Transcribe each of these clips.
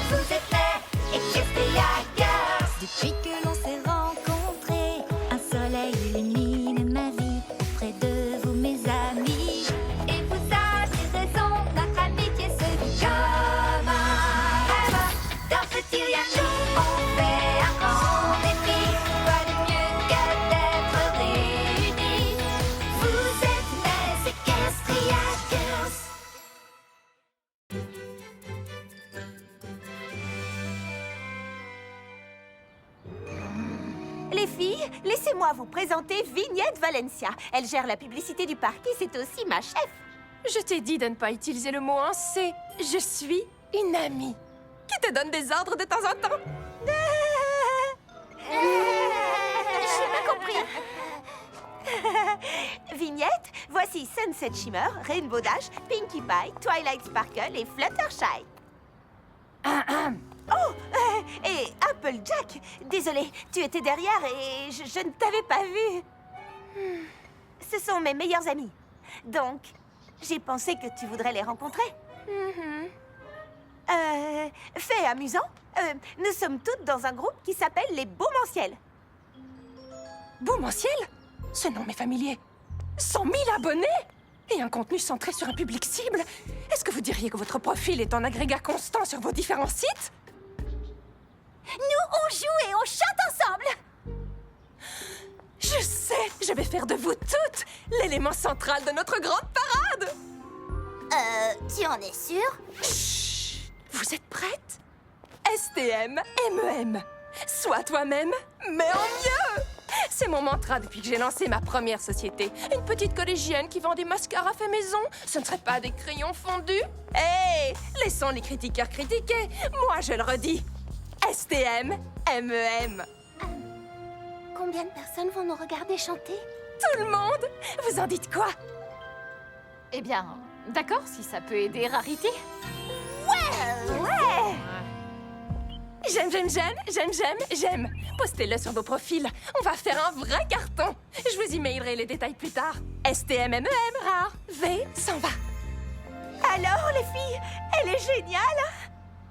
Vous êtes les Equestria Girls. Depuis que l'on s'est rencontrés, un soleil illumine ma vie. Auprès de vous, mes amis. Et vous avez raison, notre amitié se vit comme un rêve. Dans petit rien, nous on fait un grand défi. Quoi de mieux que d'être réunis? Vous êtes les Equestria Girls. Les filles, laissez-moi vous présenter Vignette Valencia. Elle gère la publicité du parc et c'est aussi ma chef. Je t'ai dit de ne pas utiliser le mot en C. Je suis une amie qui te donne des ordres de temps en temps. J'ai pas compris. Vignette, voici Sunset Shimmer, Rainbow Dash, Pinkie Pie, Twilight Sparkle et Fluttershy. Oh, et Applejack. Désolée, tu étais derrière et je ne t'avais pas vu. Ce sont mes meilleurs amis. Donc, j'ai pensé que tu voudrais les rencontrer. Fait amusant, nous sommes toutes dans un groupe qui s'appelle les Beaumentiels. Beaumentiel? Ce nom m'est familier. 100 000 abonnés? Et un contenu centré sur un public cible? Est-ce que vous diriez que votre profil est en agrégat constant sur vos différents sites? Nous, on joue et on chante ensemble. Je sais, je vais faire de vous toutes l'élément central de notre grande parade. Tu en es sûre? Chut! Vous êtes prêtes? STM, MEM. Sois toi-même, mais en mieux! C'est mon mantra depuis que j'ai lancé ma première société. Une petite collégienne qui vend des mascaras faits maison. Ce ne serait pas des crayons fondus? Hé! Laissons les critiqueurs critiquer. Moi, je le redis. STM, MEM. Combien de personnes vont nous regarder chanter? Tout le monde! Vous en dites quoi? Eh bien, d'accord, si ça peut aider Rarité. J'aime. Postez-le sur vos profils. On va faire un vrai carton. Je vous emailerai les détails plus tard. STMMEM, rare. V s'en va. Alors, les filles, elle est géniale.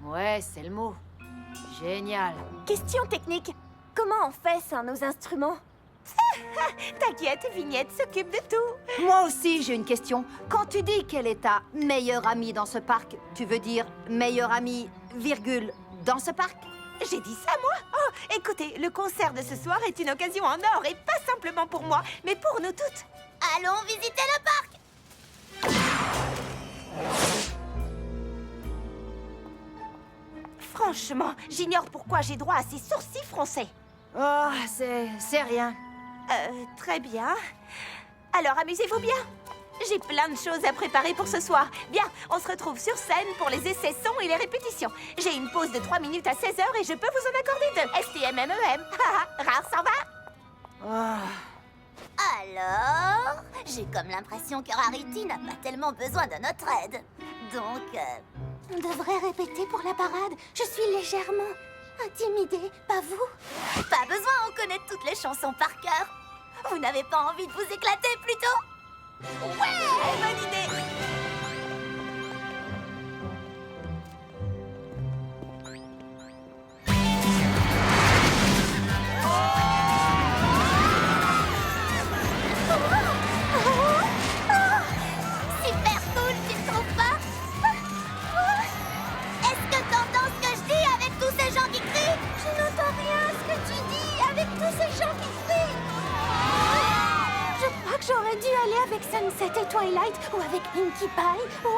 Ouais, c'est le mot. Génial. Question technique. Comment on fait sans nos instruments? T'inquiète, Vignette s'occupe de tout. Moi aussi, j'ai une question. Quand tu dis qu'elle est ta meilleure amie dans ce parc, tu veux dire meilleure amie, virgule, dans ce parc? J'ai dit ça, moi? Oh, écoutez, le concert de ce soir est une occasion en or, et pas simplement pour moi, mais pour nous toutes. Allons visiter le parc. Franchement, j'ignore pourquoi j'ai droit à ces sourcils français. Oh, c'est rien. Très bien. Alors, amusez-vous bien. J'ai plein de choses à préparer pour ce soir. Bien, on se retrouve sur scène pour les essais sons et les répétitions. J'ai une pause de 3 minutes à 16h et je peux vous en accorder 2. STMMEM. Rare s'en va. Oh. Alors, j'ai comme l'impression que Rarity n'a pas tellement besoin de notre aide. Donc, on devrait répéter pour la parade. Je suis légèrement intimidée, pas vous? Pas besoin, on connaît toutes les chansons par cœur. Vous n'avez pas envie de vous éclater plutôt? Ouais, bonne idée. Super cool, tu ne trouves pas? Est-ce que t'entends ce que je dis avec tous ces gens qui crient? Je n'entends rien ce que tu dis avec tous ces gens qui crient. Je crois que j'aurais dû aller avec Sunset et Twilight ou avec Pinkie Pie ou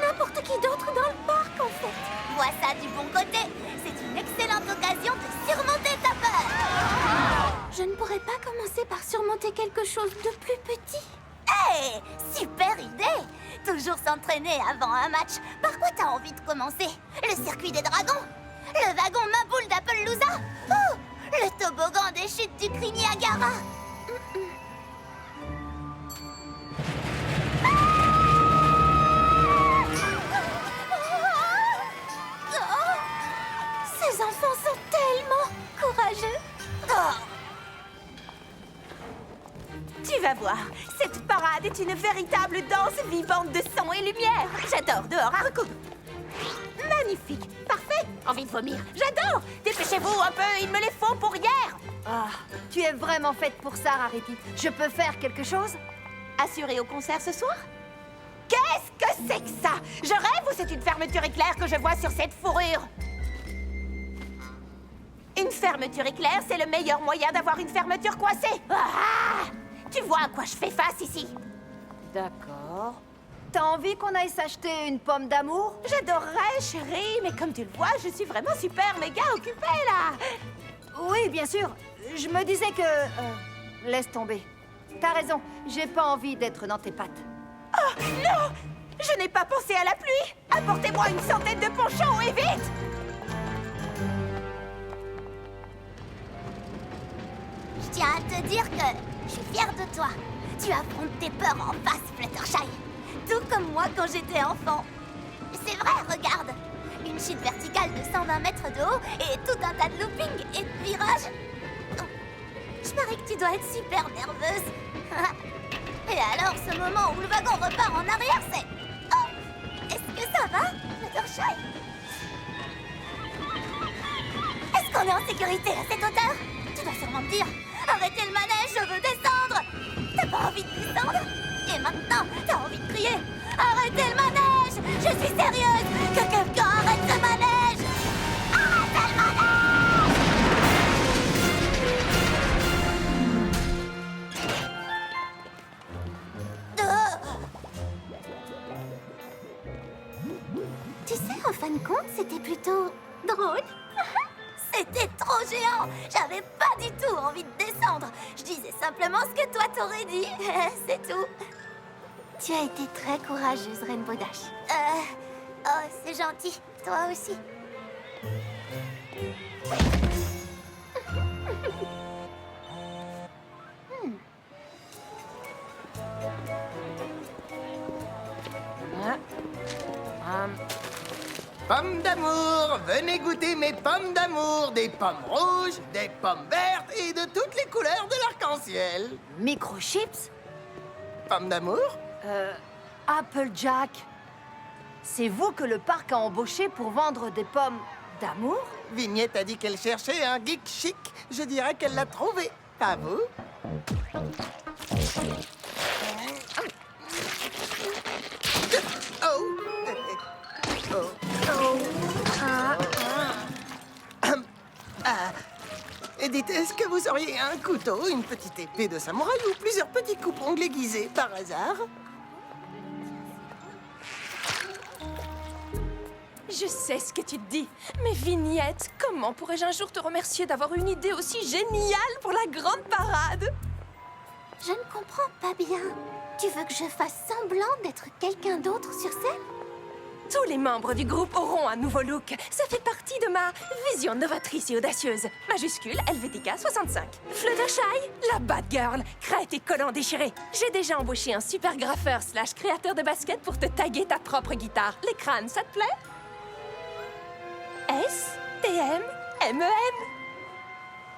n'importe qui d'autre dans le parc en fait. Vois ça du bon côté. C'est une excellente occasion de surmonter ta peur. Je ne pourrais pas commencer par surmonter quelque chose de plus petit. Hé, super idée! Toujours s'entraîner avant un match. Par quoi t'as envie de commencer? Le circuit des dragons? Le wagon Maboule d'Appaloosa? Oh, le toboggan des chutes du cri Niagara? Ces enfants sont tellement courageux. Tu vas voir, cette parade est C'est une véritable danse vivante de son et lumière. J'adore, dehors, à recoudre. Magnifique, parfait. Envie de vomir. J'adore. Dépêchez-vous un peu, il me les faut pour hier. Ah, tu es vraiment faite pour ça, Rarity. Je peux faire quelque chose? Assuré au concert ce soir? Qu'est-ce que c'est que ça? Je rêve ou c'est une fermeture éclair que je vois sur cette fourrure? Une fermeture éclair, c'est le meilleur moyen d'avoir une fermeture coincée. Ah! Tu vois à quoi je fais face ici? D'accord. T'as envie qu'on aille s'acheter une pomme d'amour? J'adorerais, chérie, mais comme tu le vois, je suis vraiment super méga occupée, là. Oui, bien sûr. Je me disais que... laisse tomber. T'as raison, j'ai pas envie d'être dans tes pattes. Oh, non! Je n'ai pas pensé à la pluie. Apportez-moi une centaine de ponchons, et vite! Je tiens à te dire que je suis fière de toi. Tu affrontes tes peurs en face, Fluttershy. Tout comme moi quand j'étais enfant. C'est vrai, regarde. Une chute verticale de 120 mètres de haut et tout un tas de loopings et de virages. Oh, je parie que tu dois être super nerveuse. Et alors, ce moment où le wagon repart en arrière, c'est... Oh, est-ce que ça va, Fluttershy? Est-ce qu'on est en sécurité à cette hauteur? Tu dois sûrement me dire, arrêtez le manège, je veux descendre. T'as pas envie de descendre? Et maintenant, t'as envie de crier, arrêtez le manège. Je suis sérieuse, que quelqu'un arrête ce manège. Arrêtez le manège. Tu sais, en fin de compte, c'était plutôt drôle. C'était trop géant. J'avais pas du tout envie de descendre. Je disais simplement ce que toi t'aurais dit. C'est tout. Tu as été très courageuse, Rainbow Dash. Oh, c'est gentil. Toi aussi. Pommes d'amour, venez goûter mes pommes d'amour. Des pommes rouges, des pommes vertes et de toutes les couleurs de l'arc-en-ciel. Microchips? Pommes d'amour? Applejack. C'est vous que le parc a embauché pour vendre des pommes d'amour? Vignette a dit qu'elle cherchait un geek chic. Je dirais qu'elle l'a trouvé. Pas vous? Et dites, est-ce que vous auriez un couteau, une petite épée de samouraï ou plusieurs petits coupe-ongles aiguisés par hasard? Je sais ce que tu te dis. Mais Vignette, comment pourrais-je un jour te remercier d'avoir une idée aussi géniale pour la grande parade? Je ne comprends pas bien. Tu veux que je fasse semblant d'être quelqu'un d'autre sur scène? Tous les membres du groupe auront un nouveau look. Ça fait partie de ma vision novatrice et audacieuse. Majuscule LVTK 65. Fluttershy, la bad girl, crête et collant déchiré. J'ai déjà embauché un super graffeur / créateur de basket pour te taguer ta propre guitare. Les crânes, ça te plaît? STM MEM.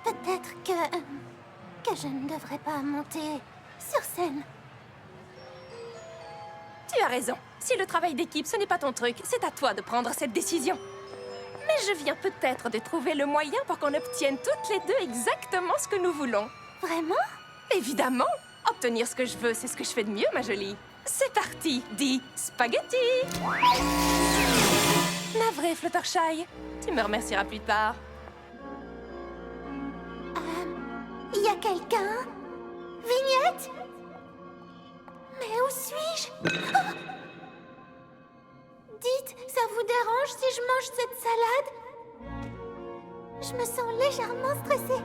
Peut-être que je ne devrais pas monter sur scène. Tu as raison. Si le travail d'équipe, ce n'est pas ton truc, c'est à toi de prendre cette décision. Mais je viens peut-être de trouver le moyen pour qu'on obtienne toutes les deux exactement ce que nous voulons. Vraiment? Évidemment! Obtenir ce que je veux, c'est ce que je fais de mieux, ma jolie. C'est parti, dis spaghetti! Navré, Fluttershy. Tu me remercieras plus tard. Il y a quelqu'un? Vignette? Mais où suis-je? Oh! Dites, ça vous dérange si je mange cette salade? Je me sens légèrement stressée.